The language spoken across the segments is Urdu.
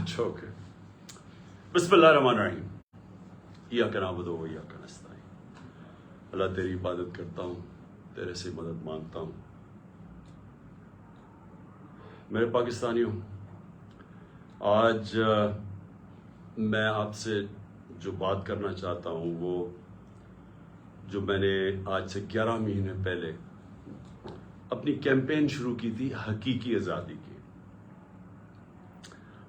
اچھا اوکے. بسم اللہ الرحمن الرحیم. ایاک نعبد و ایاک نستعین. اللہ تیری عبادت کرتا ہوں, تیرے سے مدد مانگتا ہوں. میرے پاکستانیوں, آج میں آپ سے جو بات کرنا چاہتا ہوں وہ جو میں نے آج سے 11 مہینے پہلے اپنی کیمپین شروع کی تھی حقیقی آزادی کی.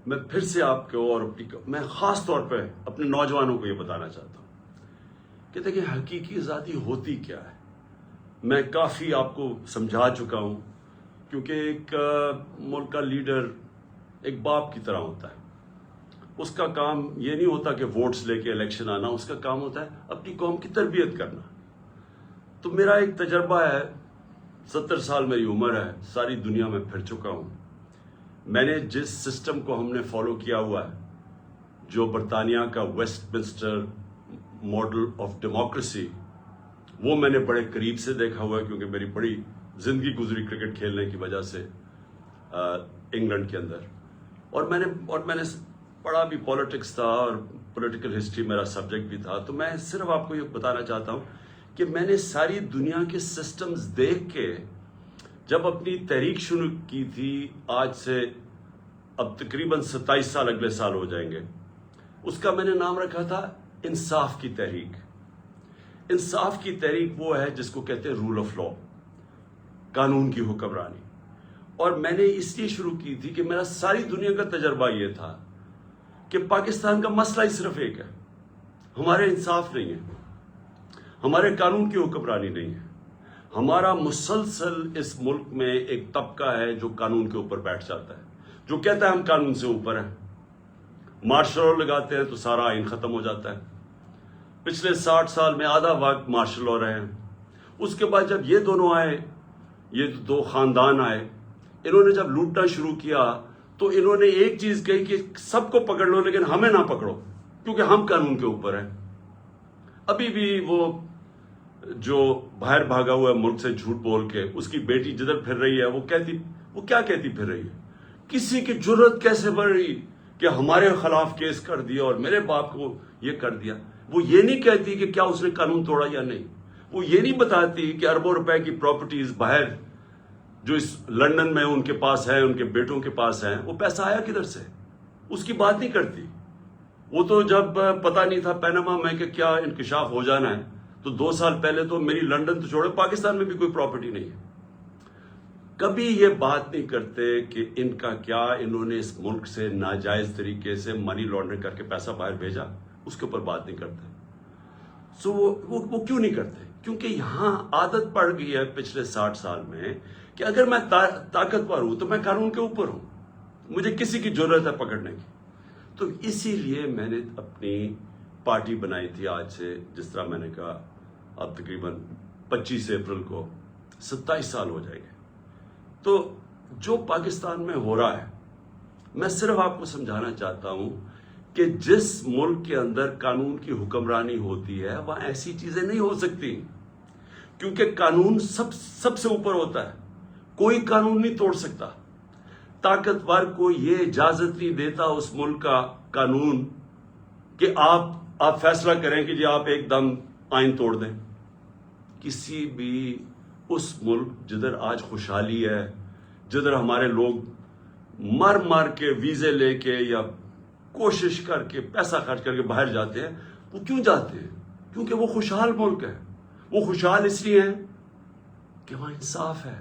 میں پھر سے آپ کو اور میں خاص طور پہ اپنے نوجوانوں کو یہ بتانا چاہتا ہوں کہ دیکھیں حقیقی آزادی ہوتی کیا ہے. میں کافی آپ کو سمجھا چکا ہوں, کیونکہ ایک ملک کا لیڈر ایک باپ کی طرح ہوتا ہے. اس کا کام یہ نہیں ہوتا کہ ووٹس لے کے الیکشن آنا, اس کا کام ہوتا ہے اپنی قوم کی تربیت کرنا. تو میرا ایک تجربہ ہے, 70 سال میری عمر ہے, ساری دنیا میں پھر چکا ہوں. میں نے جس سسٹم کو ہم نے فالو کیا ہوا ہے, جو برطانیہ کا Westminster model of democracy, وہ میں نے بڑے قریب سے دیکھا ہوا ہے, کیونکہ میری بڑی زندگی گزری کرکٹ کھیلنے کی وجہ سے انگلینڈ کے اندر. اور میں نے پڑھا بھی پالیٹکس تھا اور پولیٹیکل ہسٹری میرا سبجیکٹ بھی تھا. تو میں صرف آپ کو یہ بتانا چاہتا ہوں کہ میں نے ساری دنیا کے سسٹمز دیکھ کے جب اپنی تحریک شروع کی تھی, آج سے اب تقریباً 27 سال اگلے سال ہو جائیں گے, اس کا میں نے نام رکھا تھا انصاف کی تحریک. انصاف کی تحریک وہ ہے جس کو کہتے ہیں رول آف لا, قانون کی حکمرانی. اور میں نے اس لیے شروع کی تھی کہ میرا ساری دنیا کا تجربہ یہ تھا کہ پاکستان کا مسئلہ ہی صرف ایک ہے, ہمارے انصاف نہیں ہے, ہمارے قانون کی حکمرانی نہیں ہے. ہمارا مسلسل اس ملک میں ایک طبقہ ہے جو قانون کے اوپر بیٹھ جاتا ہے, جو کہتا ہے ہم قانون سے اوپر ہیں. مارشل لا لگاتے ہیں تو سارا آئین ختم ہو جاتا ہے. پچھلے 60 سال میں آدھا وقت مارشل لا رہے ہیں. اس کے بعد جب یہ دونوں آئے, یہ دو خاندان آئے, انہوں نے جب لوٹنا شروع کیا تو انہوں نے ایک چیز کہی کہ سب کو پکڑ لو لیکن ہمیں نہ پکڑو, کیونکہ ہم قانون کے اوپر ہیں. ابھی بھی وہ جو باہر بھاگا ہوا ہے ملک سے جھوٹ بول کے, اس کی بیٹی جدھر پھر رہی ہے وہ کیا کہتی پھر رہی ہے, کسی کی جرت کیسے بڑھ رہی کہ ہمارے خلاف کیس کر دیا اور میرے باپ کو یہ کر دیا. وہ یہ نہیں کہتی کہ کیا اس نے قانون توڑا یا نہیں. وہ یہ نہیں بتاتی کہ اربوں روپے کی پراپرٹیز باہر جو اس لندن میں ان کے پاس ہے, ان کے بیٹوں کے پاس ہیں, وہ پیسہ آیا کدھر سے, اس کی بات نہیں کرتی. وہ تو جب پتہ نہیں تھا پیناما میں کہ کیا انکشاف ہو جانا ہے, تو 2 سال پہلے تو میری لندن تو چھوڑے پاکستان میں بھی کوئی پراپرٹی نہیں ہے. کبھی یہ بات نہیں کرتے کہ ان کا کیا, انہوں نے اس ملک سے ناجائز طریقے سے منی لانڈرنگ کر کے پیسہ باہر بھیجا, اس کے اوپر بات نہیں کرتے. سو وہ کیوں نہیں کرتے؟ کیونکہ یہاں عادت پڑ گئی ہے پچھلے 60 سال میں کہ اگر میں طاقتور ہوں تو میں قانون کے اوپر ہوں, مجھے کسی کی ضرورت ہے پکڑنے کی. تو اسی لیے میں نے اپنی پارٹی بنائی تھی. آج سے جس طرح میں نے کہا اب تقریباً 25 اپریل کو 27 سال ہو جائیں گے. تو جو پاکستان میں ہو رہا ہے, میں صرف آپ کو سمجھانا چاہتا ہوں کہ جس ملک کے اندر قانون کی حکمرانی ہوتی ہے وہاں ایسی چیزیں نہیں ہو سکتی, کیونکہ قانون سب سے اوپر ہوتا ہے. کوئی قانون نہیں توڑ سکتا. طاقتور کو یہ اجازت نہیں دیتا اس ملک کا قانون کہ آپ فیصلہ کریں کہ جی آپ ایک دم آئین توڑ دیں. کسی بھی اس ملک جدھر آج خوشحالی ہے, جدھر ہمارے لوگ مر کے ویزے لے کے یا کوشش کر کے پیسہ خرچ کر کے باہر جاتے ہیں, وہ کیوں جاتے ہیں؟ کیونکہ وہ خوشحال ملک ہے. وہ خوشحال اس لیے ہیں کہ وہاں انصاف ہے,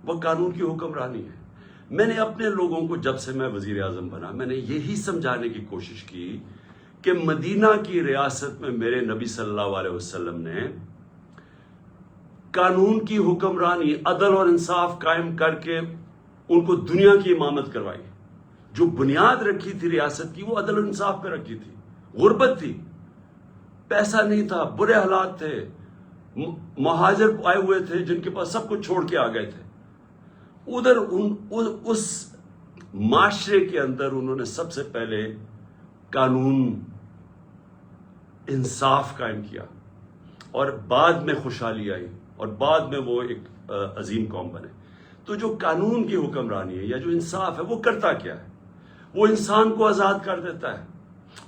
وہ قانون کی حکمرانی ہے. میں نے اپنے لوگوں کو جب سے میں وزیر اعظم بنا, میں نے یہی سمجھانے کی کوشش کی کہ مدینہ کی ریاست میں میرے نبی صلی اللہ علیہ وسلم نے قانون کی حکمرانی, عدل اور انصاف قائم کر کے ان کو دنیا کی امامت کروائی. جو بنیاد رکھی تھی ریاست کی وہ عدل اور انصاف پہ رکھی تھی. غربت تھی, پیسہ نہیں تھا, برے حالات تھے, مہاجر آئے ہوئے تھے جن کے پاس سب کچھ چھوڑ کے آ گئے تھے. ادھر اس معاشرے کے اندر انہوں نے سب سے پہلے قانون انصاف قائم کیا, اور بعد میں خوشحالی آئی, اور بعد میں وہ ایک عظیم قوم بنے. تو جو قانون کی حکمرانی ہے یا جو انصاف ہے وہ کرتا کیا ہے؟ وہ انسان کو آزاد کر دیتا ہے،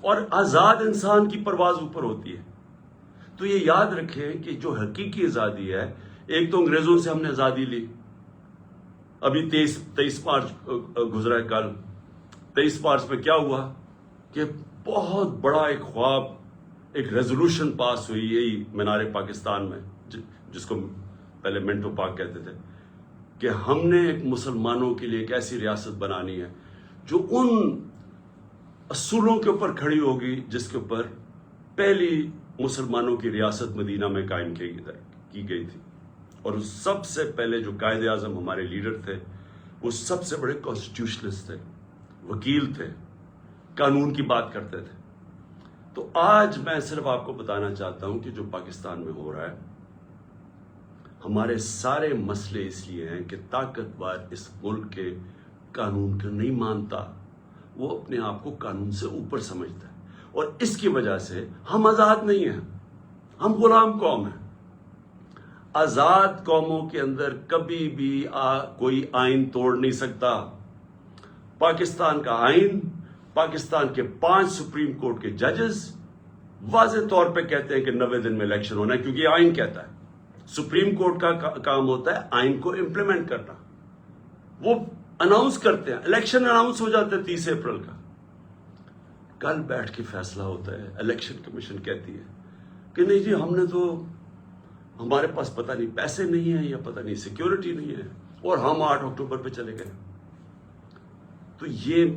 اور آزاد انسان کی پرواز اوپر ہوتی ہے۔ تو یہ یاد رکھیں کہ جو حقیقی آزادی ہے، ایک تو انگریزوں سے ہم نے آزادی لی، ابھی 23 مارچ گزرا ہے کل، 23 مارچ میں کیا ہوا کہ بہت بڑا ایک خواب، ایک ریزولوشن پاس ہوئی یہی مینار پاکستان میں، جس کو پہلے منٹو پاک کہتے تھے، کہ ہم نے ایک مسلمانوں کے لیے ایک ایسی ریاست بنانی ہے جو ان اصولوں کے اوپر کھڑی ہوگی جس کے اوپر پہلی مسلمانوں کی ریاست مدینہ میں قائم کی گئی تھی۔ اور سب سے پہلے جو قائد اعظم ہمارے لیڈر تھے، وہ سب سے بڑے کانسٹیٹیوشنسٹ تھے، وکیل تھے، قانون کی بات کرتے تھے۔ تو آج میں صرف آپ کو بتانا چاہتا ہوں کہ جو پاکستان میں ہو رہا ہے، ہمارے سارے مسئلے اس لیے ہیں کہ طاقتور اس ملک کے قانون کو نہیں مانتا، وہ اپنے آپ کو قانون سے اوپر سمجھتا ہے، اور اس کی وجہ سے ہم آزاد نہیں ہیں، ہم غلام قوم ہیں۔ آزاد قوموں کے اندر کبھی بھی کوئی آئین توڑ نہیں سکتا۔ پاکستان کا آئین، پاکستان کے 5 سپریم کورٹ کے ججز واضح طور پہ کہتے ہیں کہ 90 دن میں الیکشن ہونا ہے، کیونکہ یہ آئین کہتا ہے۔ سپریم کورٹ کا کام ہوتا ہے آئین کو امپلیمنٹ کرنا۔ وہ اناؤنس کرتے ہیں، الیکشن اناؤنس ہو جاتا ہے 30 اپریل کا، کل بیٹھ کے فیصلہ ہوتا ہے۔ الیکشن کمیشن کہتی ہے کہ نہیں جی، ہم نے تو، ہمارے پاس پتہ نہیں پیسے نہیں ہیں یا پتہ نہیں سیکیورٹی نہیں ہے، اور ہم 8 اکتوبر پہ چلے گئے۔ تو یہ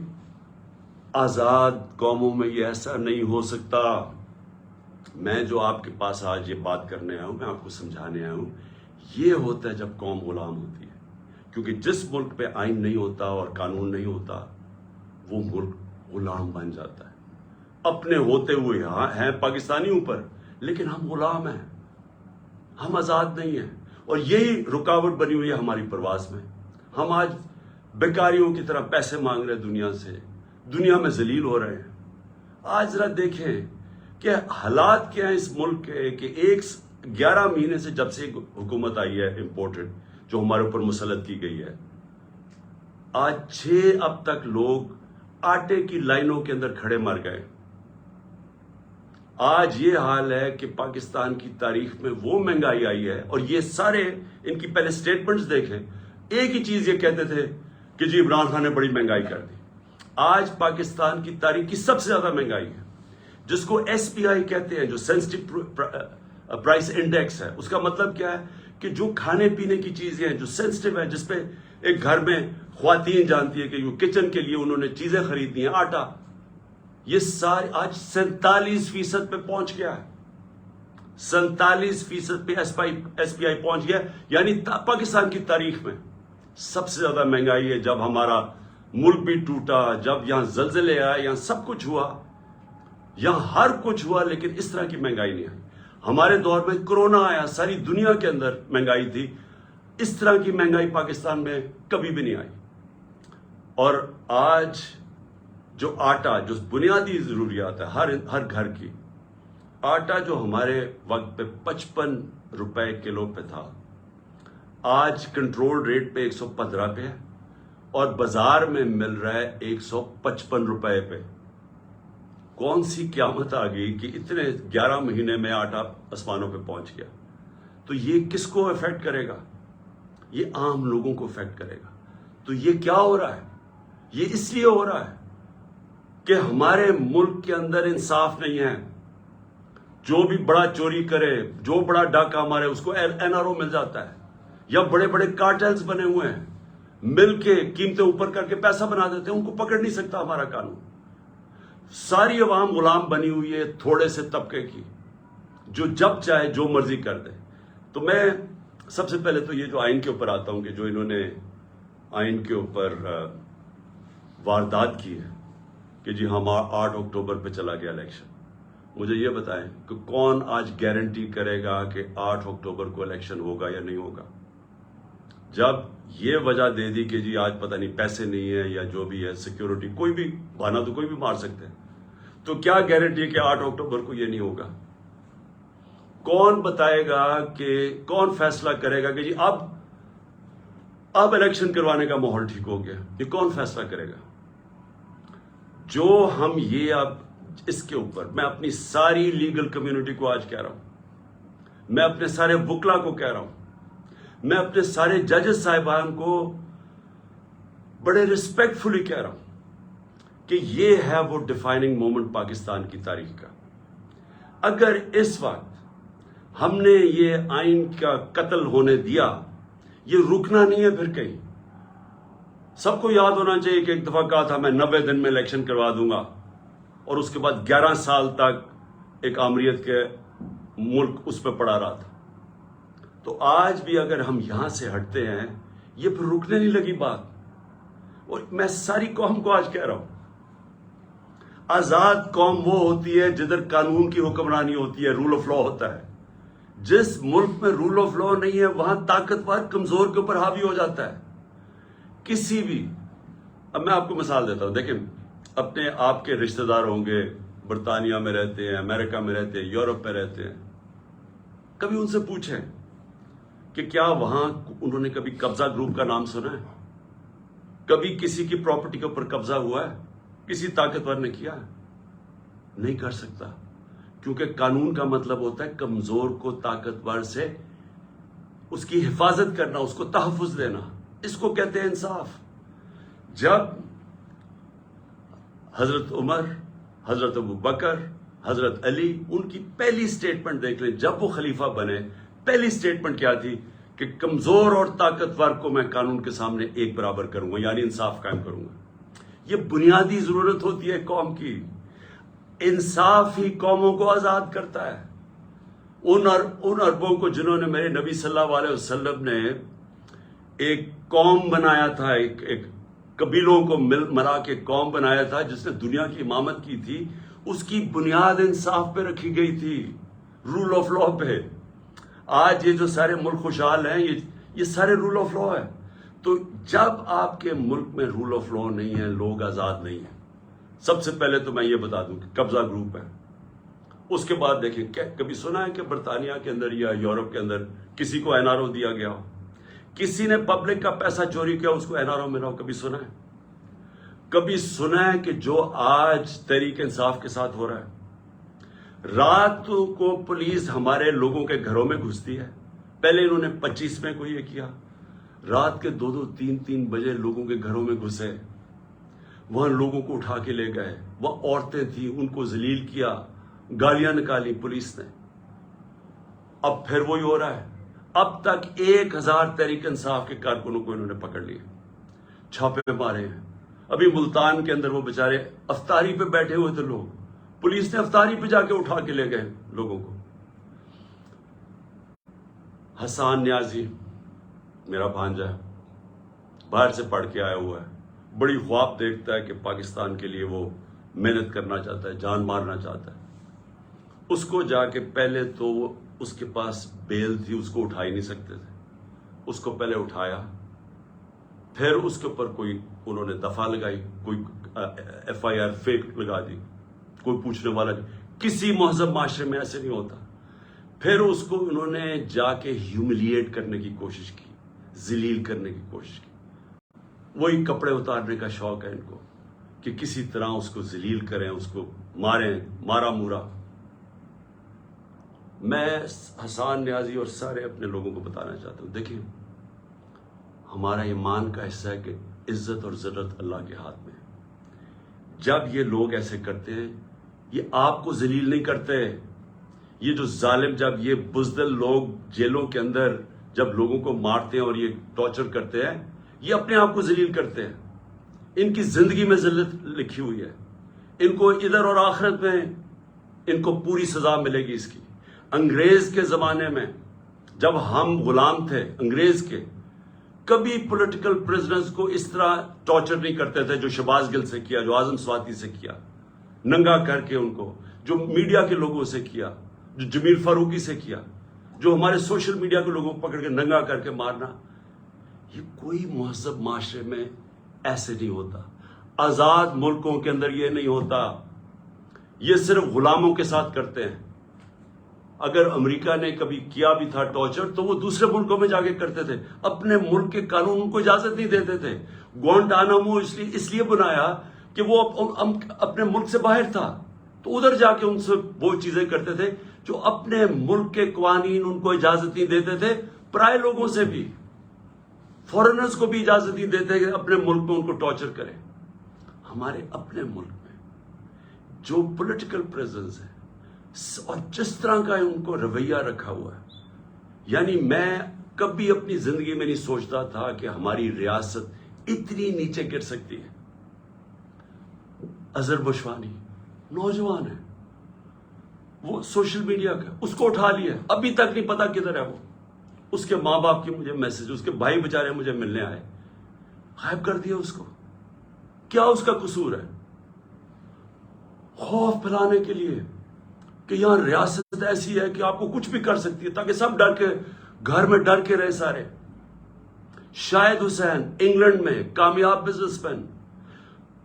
آزاد قوموں میں یہ ایسا نہیں ہو سکتا۔ میں جو آپ کے پاس آج یہ بات کرنے آیا ہوں، میں آپ کو سمجھانے آیا ہوں، یہ ہوتا ہے جب قوم غلام ہوتی ہے، کیونکہ جس ملک پہ آئین نہیں ہوتا اور قانون نہیں ہوتا، وہ ملک غلام بن جاتا ہے۔ اپنے ہوتے ہوئے ہیں پاکستانی اوپر، لیکن ہم غلام ہیں، ہم آزاد نہیں ہیں، اور یہی رکاوٹ بنی ہوئی ہے ہماری پرواز میں۔ ہم آج بیکاریوں کی طرح پیسے مانگ رہے ہیں دنیا سے، دنیا میں ذلیل ہو رہے ہیں۔ آج ذرا دیکھیں کہ حالات کیا ہیں اس ملک کے، کہ 11 مہینے سے جب سے حکومت آئی ہے امپورٹڈ، جو ہمارے اوپر مسلط کی گئی ہے، آج 6 اب تک لوگ آٹے کی لائنوں کے اندر کھڑے مر گئے۔ آج یہ حال ہے کہ پاکستان کی تاریخ میں وہ مہنگائی آئی ہے، اور یہ سارے ان کی پہلے سٹیٹمنٹس دیکھیں، ایک ہی چیز یہ کہتے تھے کہ جی عمران خان نے بڑی مہنگائی کر دی۔ آج پاکستان کی تاریخ کی سب سے زیادہ مہنگائی ہے، جس کو SPI کہتے ہیں، جو سینسٹیو پرائس انڈیکس ہے۔ اس کا مطلب کیا ہے کہ جو کھانے پینے کی چیزیں ہیں جو سینسٹیو ہیں، جس پہ ایک گھر میں خواتین جانتی ہے کہ جو کچن کے لیے انہوں نے چیزیں خریدنی ہیں، آٹا، یہ سارے آج 47% پہ پہنچ گیا ہے۔ 47% پہ SPI پہنچ گیا، یعنی پاکستان کی تاریخ میں سب سے زیادہ مہنگائی ہے۔ جب ہمارا ملک بھی ٹوٹا، جب یہاں زلزلے آئے، یہاں سب کچھ ہوا، یہاں ہر کچھ ہوا، لیکن اس طرح کی مہنگائی نہیں آئی۔ ہمارے دور میں کرونا آیا، ساری دنیا کے اندر مہنگائی تھی، اس طرح کی مہنگائی پاکستان میں کبھی بھی نہیں آئی۔ اور آج جو آٹا، جو بنیادی ضروریات ہے ہر گھر کی، آٹا جو ہمارے وقت پہ 55 روپے کلو پہ تھا، آج کنٹرول ریٹ پہ 115 پہ ہے، اور بازار میں مل رہا ہے 155 روپے پہ۔ کون سی قیامت آ گئی کہ اتنے 11 مہینے میں آٹا آسمانوں پہ پہنچ گیا؟ تو یہ کس کو افیکٹ کرے گا؟ یہ عام لوگوں کو افیکٹ کرے گا۔ تو یہ کیا ہو رہا ہے؟ یہ اس لیے ہو رہا ہے کہ ہمارے ملک کے اندر انصاف نہیں ہے۔ جو بھی بڑا چوری کرے، جو بڑا ڈاکہ مارے، اس کو NRO مل جاتا ہے، یا بڑے بڑے کارٹلز بنے ہوئے ہیں، مل کے قیمتیں اوپر کر کے پیسہ بنا دیتے ہیں، ان کو پکڑ نہیں سکتا ہمارا قانون۔ ساری عوام غلام بنی ہوئی ہے تھوڑے سے طبقے کی، جو جب چاہے جو مرضی کر دے۔ تو میں سب سے پہلے تو یہ جو آئین کے اوپر آتا ہوں، کہ جو انہوں نے آئین کے اوپر واردات کی ہے کہ جی ہم 8 اکتوبر پہ چلا گیا الیکشن، مجھے یہ بتائیں کہ کون آج گارنٹی کرے گا کہ 8 اکتوبر کو الیکشن ہوگا یا نہیں ہوگا؟ جب یہ وجہ دے دی کہ جی آج پتہ نہیں پیسے نہیں ہے یا جو بھی ہے، سیکیورٹی، کوئی بھی بہانہ تو کوئی بھی مار سکتے ہیں، تو کیا گارنٹی ہے کہ 8 اکتوبر کو یہ نہیں ہوگا؟ کون بتائے گا کہ کون فیصلہ کرے گا کہ جی اب الیکشن کروانے کا ماحول ٹھیک ہو گیا؟ یہ کون فیصلہ کرے گا؟ جو ہم یہ اب اس کے اوپر میں اپنی ساری لیگل کمیونٹی کو آج کہہ رہا ہوں، میں اپنے سارے وکلا کو کہہ رہا ہوں، میں اپنے سارے ججز صاحبان کو بڑے ریسپیکٹ فلی کہہ رہا ہوں کہ یہ ہے وہ ڈیفائننگ مومنٹ پاکستان کی تاریخ کا۔ اگر اس وقت ہم نے یہ آئین کا قتل ہونے دیا، یہ رکنا نہیں ہے پھر کہیں۔ سب کو یاد ہونا چاہیے کہ ایک دفعہ کہا تھا میں 90 دن میں الیکشن کروا دوں گا، اور اس کے بعد 11 سال تک ایک آمریت کے ملک اس پہ پڑا رہا تھا۔ تو آج بھی اگر ہم یہاں سے ہٹتے ہیں، یہ پھر رکنے نہیں لگی بات۔ اور میں ساری قوم کو آج کہہ رہا ہوں، آزاد قوم وہ ہوتی ہے جدھر قانون کی حکمرانی ہوتی ہے، رول آف لا ہوتا ہے۔ جس ملک میں رول آف لا نہیں ہے، وہاں طاقتور کمزور کے اوپر حاوی ہو جاتا ہے۔ کسی بھی، اب میں آپ کو مثال دیتا ہوں، دیکھیں اپنے آپ کے رشتہ دار ہوں گے، برطانیہ میں رہتے ہیں، امریکہ میں رہتے ہیں، یورپ میں رہتے ہیں، کبھی ان سے پوچھیں کہ کیا وہاں انہوں نے کبھی قبضہ گروپ کا نام سنا ہے؟ کبھی کسی کی پراپرٹی کے اوپر قبضہ ہوا ہے؟ کسی طاقتور نے کیا ہے؟ نہیں کر سکتا، کیونکہ قانون کا مطلب ہوتا ہے کمزور کو طاقتور سے اس کی حفاظت کرنا، اس کو تحفظ دینا۔ اس کو کہتے ہیں انصاف۔ جب حضرت عمر، حضرت ابو بکر، حضرت علی، ان کی پہلی سٹیٹمنٹ دیکھ لیں، جب وہ خلیفہ بنے پہلی سٹیٹمنٹ کیا تھی کہ کمزور اور طاقتور کو میں قانون کے سامنے ایک برابر کروں گا، یعنی انصاف قائم کروں گا۔ یہ بنیادی ضرورت ہوتی ہے قوم کی۔ انصاف ہی قوموں کو آزاد کرتا ہے۔ ان اربوں کو جنہوں نے میرے نبی صلی اللہ علیہ وسلم نے ایک قوم بنایا تھا، ایک قبیلوں کو ملا کے قوم بنایا تھا جس نے دنیا کی امامت کی تھی، اس کی بنیاد انصاف پہ رکھی گئی تھی، رول آف لا پہ۔ آج یہ جو سارے ملک خوشحال ہیں، یہ سارے رول آف لا ہے۔ تو جب آپ کے ملک میں رول آف لا نہیں ہے، لوگ آزاد نہیں ہیں۔ سب سے پہلے تو میں یہ بتا دوں کہ قبضہ گروپ ہے۔ اس کے بعد دیکھیں، کبھی سنا ہے کہ برطانیہ کے اندر یا یورپ کے اندر کسی کو NRO دیا گیا ہو؟ کسی نے پبلک کا پیسہ چوری کیا، اس کو NRO ملا ہو؟ کبھی سنا ہے؟ کبھی سنا ہے کہ جو آج تحریک انصاف کے ساتھ ہو رہا ہے؟ رات کو پولیس ہمارے لوگوں کے گھروں میں گھستی ہے۔ پہلے انہوں نے 25 میں کو یہ کیا، رات کے 2-2, 3-3 بجے لوگوں کے گھروں میں گھسے، وہاں لوگوں کو اٹھا کے لے گئے، وہ عورتیں تھیں، ان کو ذلیل کیا، گالیاں نکالی پولیس نے۔ اب پھر وہی ہو رہا ہے۔ اب تک 1000 تحریک انصاف کے کارکنوں کو انہوں نے پکڑ لیا، چھاپے مارے ہیں۔ ابھی ملتان کے اندر وہ بیچارے افطاری پہ بیٹھے ہوئے تھے لوگ، پولیس نے افطاری پہ جا کے اٹھا کے لے گئے لوگوں کو۔ حسان نیازی میرا بھانجا ہے، باہر سے پڑھ کے آیا ہوا ہے، بڑی خواب دیکھتا ہے کہ پاکستان کے لیے وہ محنت کرنا چاہتا ہے، جان مارنا چاہتا ہے۔ اس کو جا کے پہلے تو اس کے پاس بیل تھی، اس کو اٹھا ہی نہیں سکتے تھے، اس کو پہلے اٹھایا، پھر اس کے اوپر کوئی انہوں نے دفعہ لگائی، کوئی FIR فیک لگا دی، کوئی پوچھنے والا نہیں۔ کسی مہذب معاشرے میں ایسے نہیں ہوتا۔ پھر اس کو انہوں نے جا کے ہیوملیٹ کرنے کی کوشش کی، ذلیل کرنے کی کوشش کی۔ وہی کپڑے اتارنے کا شوق ہے ان کو کہ کسی طرح اس کو ذلیل کریں، اس کو ماریں، مارا مورا۔ میں حسان نیازی اور سارے اپنے لوگوں کو بتانا چاہتا ہوں، دیکھیں ہمارا ایمان کا حصہ ہے کہ عزت اور ذلت اللہ کے ہاتھ میں ہے۔ جب یہ لوگ ایسے کرتے ہیں، یہ آپ کو ذلیل نہیں کرتے۔ یہ جو ظالم، جب یہ بزدل لوگ جیلوں کے اندر جب لوگوں کو مارتے ہیں اور یہ ٹارچر کرتے ہیں، یہ اپنے آپ کو ذلیل کرتے ہیں۔ ان کی زندگی میں ذلت لکھی ہوئی ہے، ان کو ادھر اور آخرت میں ان کو پوری سزا ملے گی اس کی۔ انگریز کے زمانے میں جب ہم غلام تھے انگریز کے، کبھی پولیٹیکل پرزنرز کو اس طرح ٹارچر نہیں کرتے تھے جو شہباز گل سے کیا، جو اعظم سواتی سے کیا، ننگا کر کے ان کو، جو میڈیا کے لوگوں سے کیا، جو جمیل فاروقی سے کیا، جو ہمارے سوشل میڈیا کے لوگوں کو پکڑ کے ننگا کر کے مارنا۔ یہ کوئی مہذب معاشرے میں ایسے نہیں ہوتا، آزاد ملکوں کے اندر یہ نہیں ہوتا۔ یہ صرف غلاموں کے ساتھ کرتے ہیں۔ اگر امریکہ نے کبھی کیا بھی تھا ٹارچر تو وہ دوسرے ملکوں میں جا کے کرتے تھے، اپنے ملک کے قانون ان کو اجازت نہیں دیتے تھے۔ گوانٹانامو اس لیے بنایا کہ وہ اپنے ملک سے باہر تھا تو ادھر جا کے ان سے وہ چیزیں کرتے تھے جو اپنے ملک کے قوانین ان کو اجازت نہیں دیتے تھے، پرائے لوگوں سے بھی، فورنرز کو بھی اجازت نہیں دیتے کہ اپنے ملک میں ان کو ٹارچر کریں۔ ہمارے اپنے ملک میں جو پولیٹیکل پریزنس ہے اور جس طرح کا ان کو رویہ رکھا ہوا ہے، یعنی میں کبھی اپنی زندگی میں نہیں سوچتا تھا کہ ہماری ریاست اتنی نیچے گر سکتی ہے۔ اظہر بشوانی نوجوان ہے، وہ سوشل میڈیا کا، اس کو اٹھا لیا، ابھی تک نہیں پتا کدھر ہے وہ۔ اس کے ماں باپ کی مجھے میسج، اس کے بھائی بےچارے مجھے ملنے آئے، غائب کر دیا اس کو۔ کیا اس کا قصور ہے؟ خوف پھیلانے کے لیے کہ یہاں ریاست ایسی ہے کہ آپ کو کچھ بھی کر سکتی ہے، تاکہ سب ڈر کے گھر میں ڈر کے رہے سارے۔ شاہد حسین انگلینڈ میں کامیاب بزنس مین،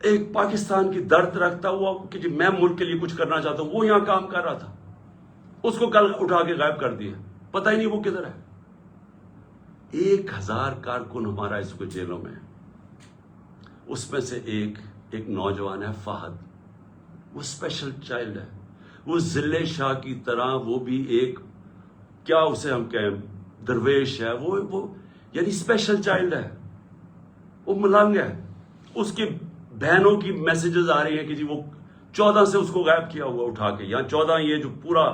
ایک پاکستان کی درد رکھتا ہوا کہ جی میں ملک کے لیے کچھ کرنا چاہتا ہوں، وہ یہاں کام کر رہا تھا، اس کو کل اٹھا کے غائب کر دیا، پتہ ہی نہیں وہ کدھر ہے۔ 1000 کارکن ہمارا اس کو جیلوں میں ہے، اس میں سے ایک نوجوان ہے فہد، وہ اسپیشل چائلڈ ہے، وہ ضلع شاہ کی طرح، وہ بھی ایک کیا اسے ہم کہیں درویش ہے، وہ یعنی اسپیشل چائلڈ ہے، وہ ملنگ ہے۔ اس کی بہنوں کی میسیجز آ رہی ہیں کہ جی وہ 14 سے اس کو غائب کیا ہوا اٹھا کے، یہاں 14 یہ جو پورا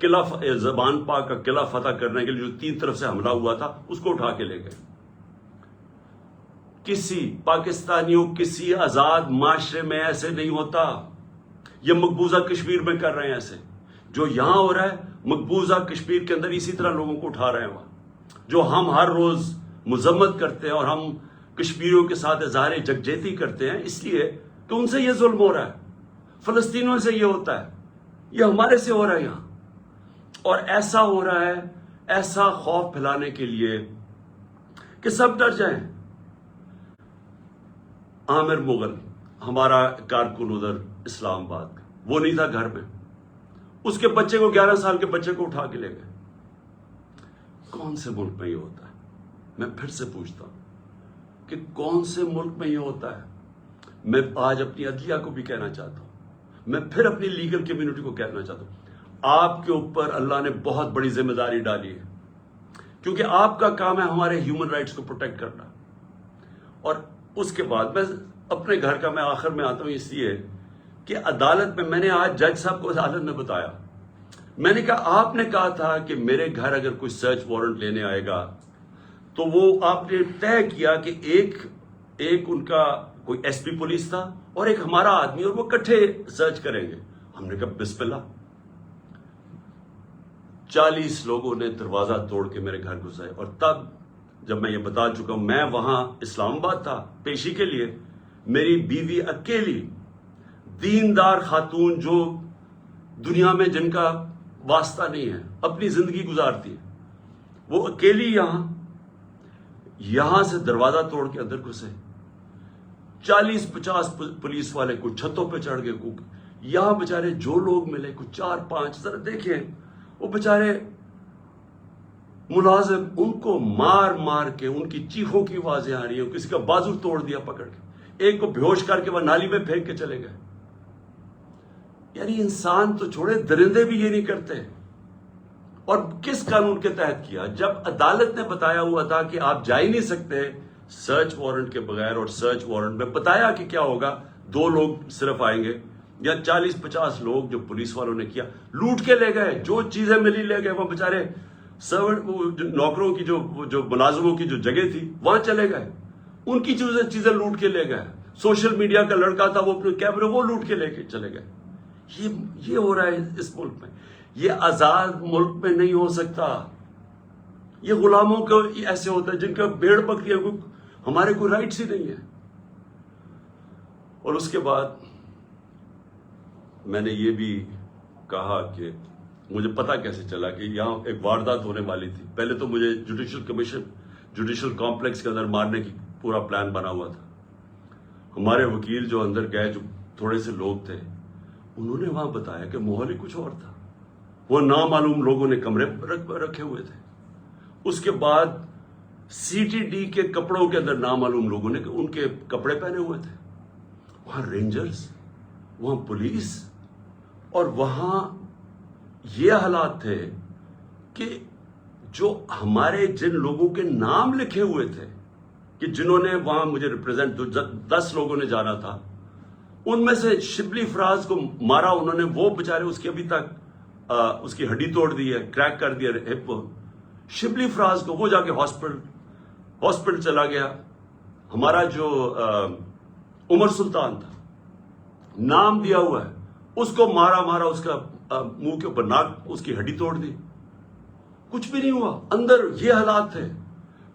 قلعہ زبان پاک کا قلعہ فتح کرنے کے لیے جو 3 طرف سے حملہ ہوا تھا اس کو اٹھا کے لے گئے۔ کسی پاکستانیوں کسی آزاد معاشرے میں ایسے نہیں ہوتا، یہ مقبوضہ کشمیر میں کر رہے ہیں ایسے، جو یہاں ہو رہا ہے مقبوضہ کشمیر کے اندر اسی طرح لوگوں کو اٹھا رہے ہیں وہاں، جو ہم ہر روز مذمت کرتے ہیں اور ہم کشمیریوں کے ساتھ اظہار یکجہتی کرتے ہیں اس لیے کہ ان سے یہ ظلم ہو رہا ہے، فلسطینیوں سے یہ ہوتا ہے، یہ ہمارے سے ہو رہا ہے یہاں، اور ایسا ہو رہا ہے ایسا خوف پھیلانے کے لیے کہ سب ڈر جائیں۔ عامر مغل ہمارا کارکن ادھر اسلام آباد کا، وہ نہیں تھا گھر میں، اس کے بچے کو 11 سال کے بچے کو اٹھا کے لے گئے۔ کون سے ملک میں یہ ہوتا ہے؟ میں پھر سے پوچھتا ہوں کہ کون سے ملک میں یہ ہوتا ہے؟ میں آج اپنی عدلیہ کو بھی کہنا چاہتا ہوں، میں پھر اپنی لیگل کمیونٹی کو کہنا چاہتا ہوں، آپ کے اوپر اللہ نے بہت بڑی ذمہ داری ڈالی ہے، کیونکہ آپ کا کام ہے ہمارے ہیومن رائٹس کو پروٹیکٹ کرنا۔ اور اس کے بعد میں اپنے گھر کا میں آخر میں آتا ہوں اس لیے کہ عدالت میں نے آج جج صاحب کو عدالت میں بتایا، میں نے کہا آپ نے کہا تھا کہ میرے گھر اگر کوئی سرچ وارنٹ لینے آئے گا تو وہ آپ نے طے کیا کہ ایک ان کا کوئی ایس پی پولیس تھا اور ایک ہمارا آدمی، اور وہ اکٹھے سرچ کریں گے۔ ہم نے کہا بسم اللہ۔ 40 لوگوں نے دروازہ توڑ کے میرے گھر گھسائے، اور تب جب میں یہ بتا چکا ہوں، میں وہاں اسلام آباد تھا پیشی کے لیے، میری بیوی اکیلی دیندار خاتون جو دنیا میں جن کا واسطہ نہیں ہے، اپنی زندگی گزارتی ہے، وہ اکیلی یہاں سے دروازہ توڑ کے اندر گھسے۔ 40-50 پولیس والے کچھ چھتوں پہ چڑھ گئے، یہاں بےچارے جو لوگ ملے کچھ 4-5، ذرا دیکھیں وہ بےچارے ملازم، ان کو مار مار کے ان کی چیخوں کی آوازیں آ رہی ہیں، کسی کا بازو توڑ دیا پکڑ کے، ایک کو بیہوش کر کے وہ نالی میں پھینک کے چلے گئے۔ یعنی انسان تو چھوڑے، درندے بھی یہ نہیں کرتے۔ اور کس قانون کے تحت کیا؟ جب عدالت نے بتایا ہوا تھا کہ آپ جا ہی نہیں سکتے سرچ وارنٹ کے بغیر، اور سرچ وارنٹ میں بتایا کہ کیا ہوگا، 2 لوگ صرف آئیں گے یا 40-50 لوگ جو پولیس والوں نے کیا، لوٹ کے لے گئے، جو چیزیں ملی لے گئے، وہ بےچارے سرونٹ نوکروں کی جو ملازموں کی جو جگہ تھی وہاں چلے گئے، ان کی چیزیں لوٹ کے لے گئے۔ سوشل میڈیا کا لڑکا تھا، وہ اپنے کیمرے وہ لوٹ کے لے کے چلے گئے۔ یہ ہو رہا ہے اس ملک میں، یہ آزاد ملک میں نہیں ہو سکتا۔ یہ غلاموں کو ایسے ہوتا ہے جن کا بھیڑ بکریاں، ہمارے کوئی رائٹس ہی نہیں ہے۔ اور اس کے بعد میں نے یہ بھی کہا کہ مجھے پتا کیسے چلا کہ یہاں ایک واردات ہونے والی تھی۔ پہلے تو مجھے جوڈیشل کمپلیکس کے اندر مارنے کی پورا پلان بنا ہوا تھا۔ ہمارے وکیل جو اندر گئے، جو تھوڑے سے لوگ تھے، انہوں نے وہاں بتایا کہ ماحول ہی کچھ اور تھا، وہ نامعلوم لوگوں نے کمرے رکھے ہوئے تھے۔ اس کے بعد CTD کے کپڑوں کے اندر نامعلوم لوگوں نے ان کے کپڑے پہنے ہوئے تھے، وہاں رینجرز، وہاں پولیس، اور وہاں یہ حالات تھے کہ جو ہمارے جن لوگوں کے نام لکھے ہوئے تھے کہ جنہوں نے وہاں مجھے ریپرزینٹ 10 لوگوں نے جانا تھا، ان میں سے شبلی فراز کو مارا انہوں نے، وہ بےچارے اس کی ابھی تک اس کی ہڈی توڑ دی ہے، کریک کر دیا ہپ۔ شبلی فراز کو وہ جا کے ہاسپٹل چلا گیا۔ ہمارا جو عمر سلطان تھا، نام دیا ہوا ہے، اس کو مارا اس کا منہ کے اوپر ناک، اس کی ہڈی توڑ دی، کچھ بھی نہیں ہوا۔ اندر یہ حالات تھے،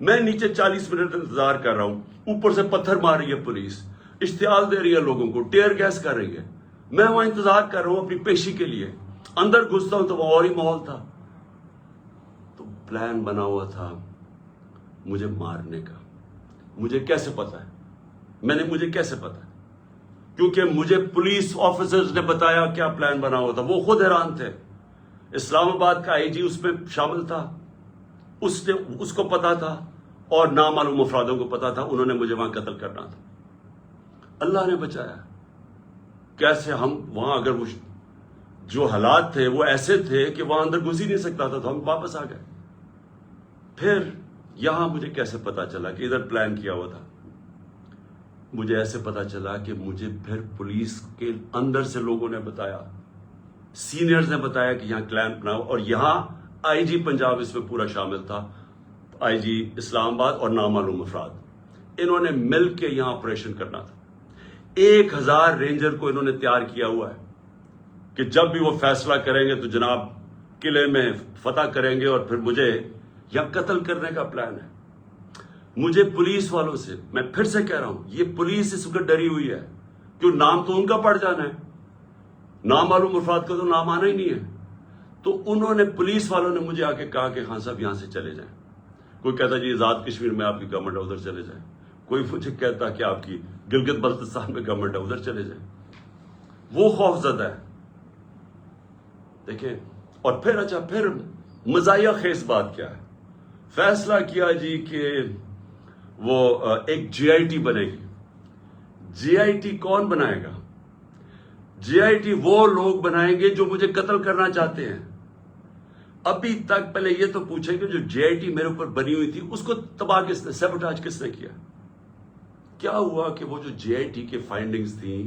میں نیچے 40 منٹ انتظار کر رہا ہوں، اوپر سے پتھر مار رہی ہے پولیس، اشتعال دے رہی ہے لوگوں کو، ٹیئر گیس کر رہی ہے، میں وہاں انتظار کر رہا ہوں اپنی پیشی کے لیے۔ اندر گھستا ہوں تو وہ اور ہی ماحول تھا۔ تو پلان بنا ہوا تھا مجھے مارنے کا۔ مجھے کیسے پتا ہے؟ مجھے کیسے پتا ہے؟ کیونکہ مجھے پولیس آفیسرز نے بتایا کیا پلان بنا ہوا تھا، وہ خود حیران تھے۔ اسلام آباد کا آئی جی اس میں شامل تھا، اس کو پتا تھا، اور نامعلوم افرادوں کو پتا تھا، انہوں نے مجھے وہاں قتل کرنا تھا۔ اللہ نے بچایا۔ کیسے ہم وہاں، اگر وہ جو حالات تھے وہ ایسے تھے کہ وہاں اندر گھس ہی نہیں سکتا تھا، تو ہم واپس آ گئے۔ پھر یہاں مجھے کیسے پتا چلا کہ ادھر پلان کیا ہوا تھا؟ مجھے ایسے پتا چلا کہ مجھے پھر پولیس کے اندر سے لوگوں نے بتایا، سینئرز نے بتایا کہ یہاں پلان بناؤ، اور یہاں آئی جی پنجاب اس میں پورا شامل تھا، آئی جی اسلام آباد اور نامعلوم افراد، انہوں نے مل کے یہاں آپریشن کرنا تھا۔ 1000 رینجر کو انہوں نے تیار کیا ہوا ہے کہ جب بھی وہ فیصلہ کریں گے تو جناب قلعے میں فتح کریں گے، اور پھر مجھے یہاں قتل کرنے کا پلان ہے۔ مجھے پولیس والوں سے، میں پھر سے کہہ رہا ہوں، یہ پولیس اس وقت ڈری ہوئی ہے، کیوں نام تو ان کا پڑ جانا ہے، نامعلوم افراد کا تو نام آنا ہی نہیں ہے۔ تو انہوں نے، پولیس والوں نے مجھے آ کے کہا کہ خان صاحب یہاں سے چلے جائیں۔ کوئی کہتا جی آزاد کشمیر میں آپ کی گورنمنٹ ہے، ادھر چلے جائیں۔ کوئی مجھے کہتا کہ آپ کی گلگت بلتستان میں گورنمنٹ ہے، ادھر چلے جائیں۔ وہ خوف زدہ ہے، دیکھیں۔ اور پھر مزاحیہ خیز بات کیا ہے؟ فیصلہ کیا جی کہ وہ ایک جے آئی ٹی بنے گی۔ جے آئی ٹی کون بنائے گا؟ جے آئی ٹی وہ لوگ بنائیں گے جو مجھے قتل کرنا چاہتے ہیں۔ ابھی تک پہلے یہ تو پوچھیں کہ جو جے آئی ٹی میرے اوپر بنی ہوئی تھی اس کو تباہ کس نے، سیبوٹاج کس نے کیا؟ کیا ہوا کہ وہ جو جے آئی ٹی کے فائنڈنگز تھیں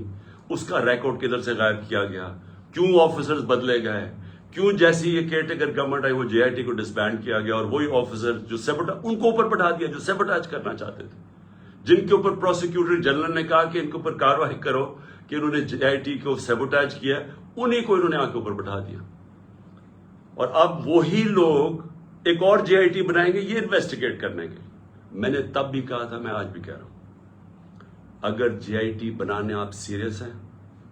اس کا ریکارڈ کدھر سے غائب کیا گیا؟ کیوں آفیسرز بدلے گئے؟ کیوں جیسی یہ کیئر ٹیکر گورنمنٹ آئی وہ جے آئی ٹی کو ڈسبینڈ کیا گیا، اور وہی آفیسر جو ان کو اوپر بٹھا دیا جو سیبوٹاج کرنا چاہتے تھے، جن کے اوپر پروسیکیوٹر جنرل نے کہا کہ ان کے اوپر کاروائی کرو کہ انہوں نے جے آئی ٹی کو سیبوٹاج کیا، انہی کو انہوں نے آ کے اوپر بٹھا دیا۔ اور اب وہی لوگ ایک اور جے آئی ٹی بنائیں گے یہ انویسٹیگیٹ کرنے کے۔ میں نے تب بھی کہا تھا، میں آج بھی کہہ رہا ہوں، اگر جے آئی ٹی بنانے آپ سیریس ہیں،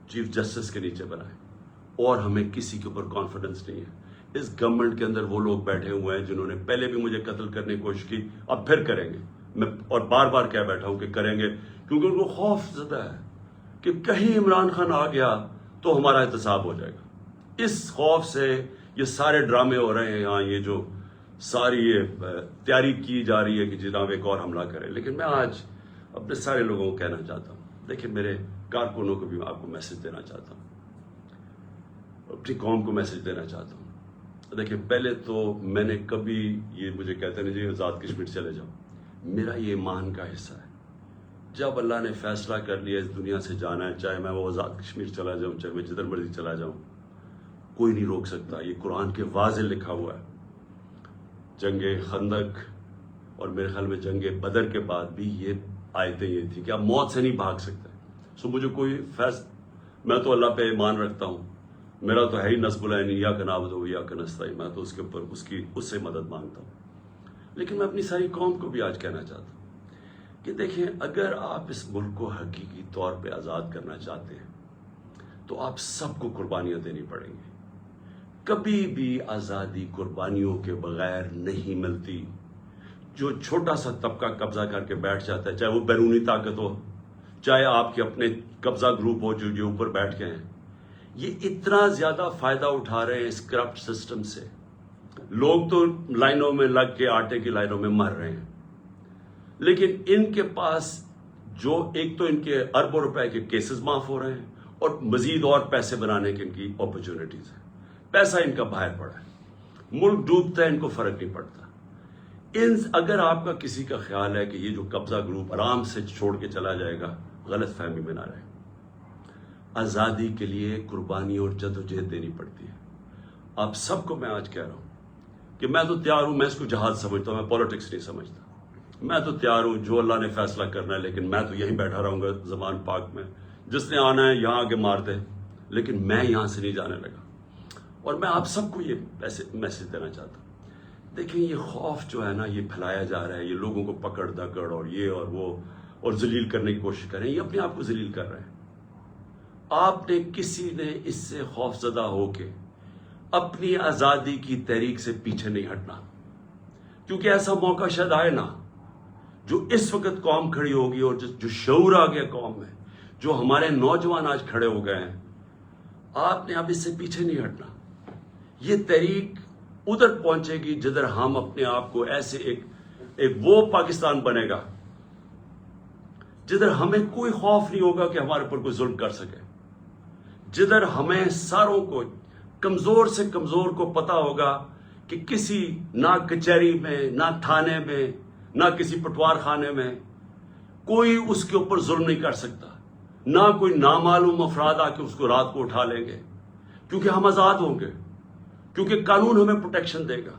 چیف جسٹس کے نیچے بنائیں، اور ہمیں کسی کے اوپر کانفیڈنس نہیں ہے۔ اس گورنمنٹ کے اندر وہ لوگ بیٹھے ہوئے ہیں جنہوں نے پہلے بھی مجھے قتل کرنے کی کوشش کی، اب پھر کریں گے، میں اور بار بار کہہ بیٹھا ہوں کہ کریں گے، کیونکہ ان کو خوف زدہ ہے کہ کہیں عمران خان آ گیا تو ہمارا احتساب ہو جائے گا۔ اس خوف سے یہ سارے ڈرامے ہو رہے ہیں یہاں، یہ جو ساری یہ تیاری کی جا رہی ہے کہ جناب ایک اور حملہ کرے۔ لیکن میں آج اپنے سارے لوگوں کو کہنا چاہتا ہوں، دیکھیں میرے کارکنوں کو بھی میں آپ کو میسج دینا چاہتا ہوں، اپنی قوم کو میسج دینا چاہتا ہوں۔ دیکھیں پہلے تو میں نے کبھی، یہ مجھے کہتے ہیں جی آزاد کشمیر چلے جاؤ، میرا یہ ایمان کا حصہ ہے، جب اللہ نے فیصلہ کر لیا اس دنیا سے جانا ہے، چاہے میں وہ آزاد کشمیر چلا جاؤں، چاہے میں جدھر مرضی چلا جاؤں، کوئی نہیں روک سکتا۔ یہ قرآن کے واضح لکھا ہوا ہے۔ جنگ خندق اور میرے خیال میں جنگ بدر کے بعد بھی یہ آیتیں یہ تھی کہ آپ موت سے نہیں بھاگ سکتے۔ سو مجھے کوئی میں تو اللہ پہ ایمان رکھتا ہوں، میرا تو ہے ہی نصب العین یا کا نعبد و یا کا نستعین، میں تو اس کے اوپر اس سے مدد مانگتا ہوں۔ لیکن میں اپنی ساری قوم کو بھی آج کہنا چاہتا ہوں کہ دیکھیں، اگر آپ اس ملک کو حقیقی طور پہ آزاد کرنا چاہتے ہیں تو آپ سب کو قربانیاں دینی پڑیں گی۔ کبھی بھی آزادی قربانیوں کے بغیر نہیں ملتی۔ جو چھوٹا سا طبقہ قبضہ کر کے بیٹھ جاتا ہے، چاہے وہ بیرونی طاقت ہو، چاہے آپ کے اپنے قبضہ گروپ ہو جو اوپر بیٹھ گئے ہیں، یہ اتنا زیادہ فائدہ اٹھا رہے ہیں اس کرپٹ سسٹم سے۔ لوگ تو لائنوں میں لگ کے آٹے کی لائنوں میں مر رہے ہیں، لیکن ان کے پاس جو ایک تو ان کے اربوں روپے کے کیسز معاف ہو رہے ہیں اور مزید اور پیسے بنانے کی ان کی اپرچونٹیز ہیں. پیسہ ان کا باہر پڑا ہے, ملک ڈوبتا ہے, ان کو فرق نہیں پڑتا. اگر آپ کا کسی کا خیال ہے کہ یہ جو قبضہ گروپ آرام سے چھوڑ کے چلا جائے گا, غلط فہمی میں نہ رہے. آزادی کے لیے قربانی اور جدوجہد دینی پڑتی ہے. آپ سب کو میں آج کہہ رہا ہوں کہ میں تو تیار ہوں, میں اس کو جہاد سمجھتا ہوں, میں پولیٹکس نہیں سمجھتا. میں تو تیار ہوں, جو اللہ نے فیصلہ کرنا ہے, لیکن میں تو یہیں بیٹھا رہوں گا زمان پاک میں. جس نے آنا ہے یہاں آگے مار دے, لیکن میں یہاں سے نہیں جانے لگا. اور میں آپ سب کو یہ میسج دینا چاہتا ہوں. دیکھیں, یہ خوف جو ہے نا, یہ پھیلایا جا رہا ہے, یہ لوگوں کو پکڑ دکڑ اور یہ اور وہ اور ذلیل کرنے کی کوشش کر رہے ہیں. یہ اپنے آپ کو ذلیل کر رہے ہیں. آپ نے کسی نے اس سے خوف زدہ ہو کے اپنی آزادی کی تحریک سے پیچھے نہیں ہٹنا, کیونکہ ایسا موقع شاید آئے نا جو اس وقت قوم کھڑی ہوگی اور جو شعور آ گیا قوم میں, جو ہمارے نوجوان آج کھڑے ہو گئے ہیں. آپ نے اب اس سے پیچھے نہیں ہٹنا. یہ تحریک ادھر پہنچے گی جدھر ہم اپنے آپ کو ایسے ایک وہ پاکستان بنے گا جدھر ہمیں کوئی خوف نہیں ہوگا کہ ہمارے اوپر کوئی ظلم کر سکے, جدھر ہمیں ساروں کو, کمزور سے کمزور کو پتا ہوگا کہ کسی نہ کچہری میں, نہ تھانے میں, نہ کسی پٹوار خانے میں کوئی اس کے اوپر ظلم نہیں کر سکتا. نہ کوئی نامعلوم افراد آ کے اس کو رات کو اٹھا لیں گے, کیونکہ ہم آزاد ہوں گے, کیونکہ قانون ہمیں پروٹیکشن دے گا.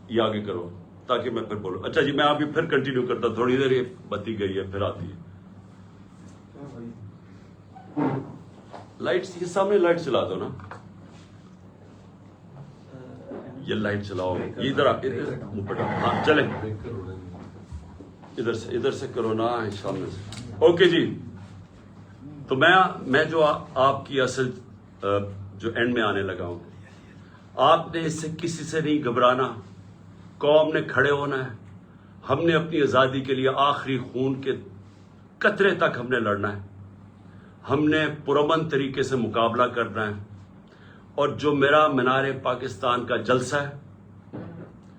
یہ آگے کرو تاکہ میں پھر بولوں. اچھا جی, میں ابھی پھر کنٹینیو کرتا ہوں, تھوڑی دیر یہ بتی گئی ہے پھر آتی ہے. لائٹس, یہ سامنے لائٹ چلا دو نا, یہ لائٹ چلاؤ, یہ ادھر ہاں چلے, ادھر سے کرو نا, سامنے سے. اوکے جی, تو میں جو آپ کی اصل جو اینڈ میں آنے لگا ہوں, آپ نے اس سے کسی سے نہیں گھبرانا. قوم نے کھڑے ہونا ہے. ہم نے اپنی آزادی کے لیے آخری خون کے قطرے تک ہم نے لڑنا ہے. ہم نے پرامن طریقے سے مقابلہ کرنا ہے. اور جو میرا مینار پاکستان کا جلسہ ہے,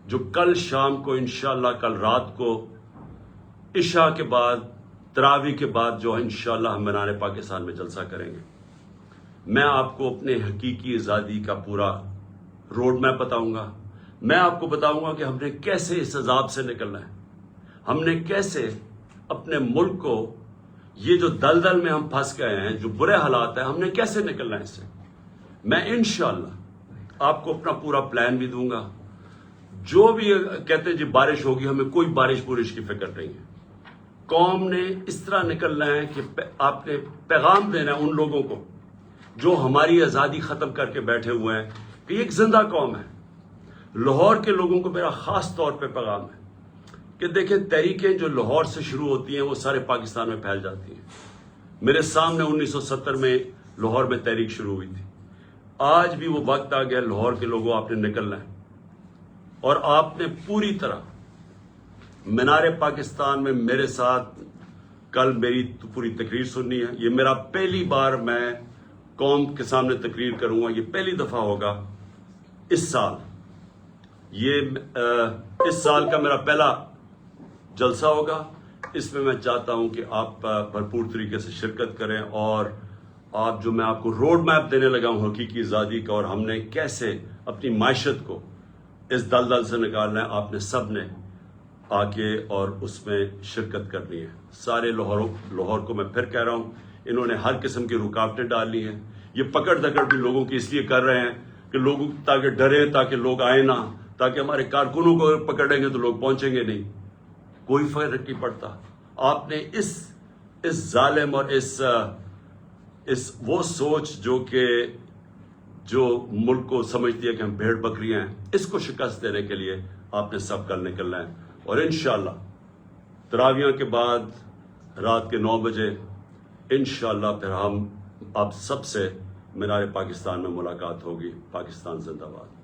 جو کل شام کو انشاءاللہ, کل رات کو عشاء کے بعد, تراویح کے بعد جو انشاءاللہ ہم مینار پاکستان میں جلسہ کریں گے, میں آپ کو اپنے حقیقی آزادی کا پورا روڈ میپ بتاؤں گا. میں آپ کو بتاؤں گا کہ ہم نے کیسے اس عذاب سے نکلنا ہے, ہم نے کیسے اپنے ملک کو, یہ جو دلدل میں ہم پھنس گئے ہیں, جو برے حالات ہیں, ہم نے کیسے نکلنا ہے اس سے. میں انشاءاللہ آپ کو اپنا پورا پلان بھی دوں گا. جو بھی کہتے ہیں جی بارش ہوگی, ہمیں کوئی بارش کی فکر نہیں ہے. قوم نے اس طرح نکلنا ہے کہ آپ نے پیغام دینا ہے ان لوگوں کو جو ہماری آزادی ختم کر کے بیٹھے ہوئے ہیں کہ یہ ایک زندہ قوم ہے. لاہور کے لوگوں کو میرا خاص طور پہ پیغام ہے کہ دیکھیں, تحریکیں جو لاہور سے شروع ہوتی ہیں وہ سارے پاکستان میں پھیل جاتی ہیں. میرے سامنے 1970 میں لاہور میں تحریک شروع ہوئی تھی. آج بھی وہ وقت آ گیا, لاہور کے لوگوں آپ نے نکلنا ہے, اور آپ نے پوری طرح مینار پاکستان میں میرے ساتھ کل میری پوری تقریر سننی ہے. یہ میرا پہلی بار میں قوم کے سامنے تقریر کروں گا, یہ پہلی دفعہ ہوگا اس سال. یہ اس سال کا میرا پہلا جلسہ ہوگا. اس میں چاہتا ہوں کہ آپ بھرپور طریقے سے شرکت کریں, اور آپ جو میں آپ کو روڈ میپ دینے لگا ہوں حقیقی آزادی کا, اور ہم نے کیسے اپنی معیشت کو اس دلدل سے نکالنا ہے, آپ نے سب نے آ کے اور اس میں شرکت کرنی ہے. سارے لاہور کو میں پھر کہہ رہا ہوں, انہوں نے ہر قسم کی رکاوٹیں ڈالی ہیں. یہ پکڑ دکڑ بھی لوگوں کی اس لیے کر رہے ہیں کہ لوگ تاکہ ڈرے, تاکہ لوگ آئے نہ, تاکہ ہمارے کارکنوں کو پکڑیں گے تو لوگ پہنچیں گے نہیں. کوئی فرق نہیں پڑتا. آپ نے اس ظالم اور اس وہ سوچ جو ملک کو سمجھتی ہے کہ ہم بھیڑ بکریاں ہیں, اس کو شکست دینے کے لیے آپ نے سب کل نکلنا ہے. اور انشاءاللہ تراویح کے بعد رات کے 9 بجے انشاءاللہ پھر ہم آپ سب سے مینار پاکستان میں ملاقات ہوگی. پاکستان زندہ باد.